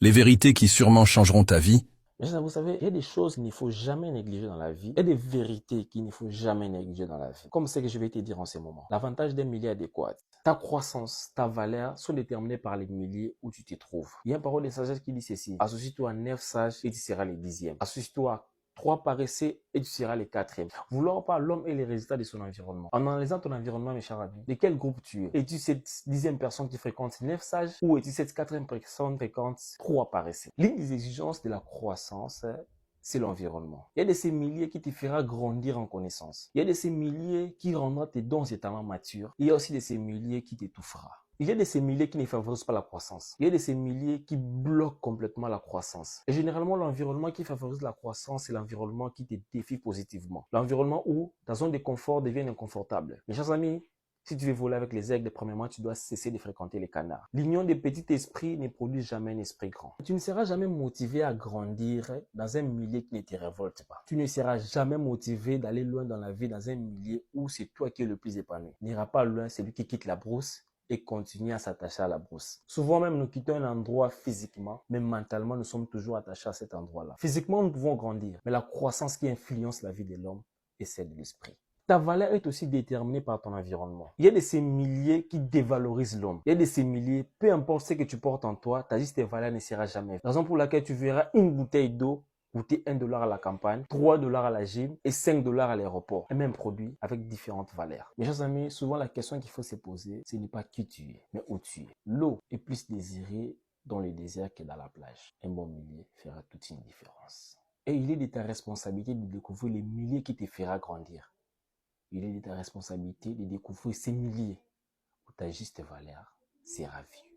les vérités qui sûrement changeront ta vie. Mais vous savez, il y a des choses qu'il ne faut jamais négliger dans la vie. Il y a des vérités qu'il ne faut jamais négliger dans la vie. Comme ce que je vais te dire en ce moment. L'avantage d'un milieu adéquat. Ta croissance, ta valeur sont déterminées par les milieux où tu te trouves. Il y a une parole de sagesse qui dit ceci. Associe-toi à 9 sages et tu seras le 10e. Associe-toi à 3 paresseux et tu seras le 4e. Vouloir pas, l'homme est le résultat de son environnement. En analysant ton environnement, mes chers amis, de quel groupe tu es? Es-tu cette 10e personne qui fréquente 9 sages ou es-tu cette 4e personne qui fréquente 3 paresseux? L'une des exigences de la croissance, c'est l'environnement. Il y a de ces milliers qui te fera grandir en connaissance. Il y a de ces milliers qui rendra tes dons et talents matures. Il y a aussi de ces milliers qui t'étouffera. Il y a de ces milliers qui ne favorisent pas la croissance. Il y a de ces milliers qui bloquent complètement la croissance. Et généralement, l'environnement qui favorise la croissance, c'est l'environnement qui te défie positivement. L'environnement où ta zone de confort devient inconfortable. Mes chers amis, si tu veux voler avec les aigles, premièrement, tu dois cesser de fréquenter les canards. L'union des petits esprits ne produit jamais un esprit grand. Tu ne seras jamais motivé à grandir dans un milieu qui ne te révolte pas. Tu ne seras jamais motivé d'aller loin dans la vie dans un milieu où c'est toi qui es le plus épanoui. N'ira pas loin celui qui quitte la brousse et continue à s'attacher à la brousse. Souvent même, nous quittons un endroit physiquement, mais mentalement, nous sommes toujours attachés à cet endroit-là. Physiquement, nous pouvons grandir, mais la croissance qui influence la vie de l'homme est celle de l'esprit. Ta valeur est aussi déterminée par ton environnement. Il y a de ces milliers qui dévalorisent l'homme. Il y a de ces milliers, peu importe ce que tu portes en toi, ta juste valeur ne sera jamais. La raison pour laquelle tu verras une bouteille d'eau coûter $1 à la campagne, $3 à la gym et $5 à l'aéroport. Un même produit avec différentes valeurs. Mes chers amis, souvent la question qu'il faut se poser, ce n'est pas qui tu es, mais où tu es. L'eau est plus désirée dans le désert que dans la plage. Un bon milieu fera toute une différence. Et il est de ta responsabilité de découvrir les milliers qui te fera grandir. Il est de ta responsabilité de découvrir ces milliers où ta juste valeur sera vue.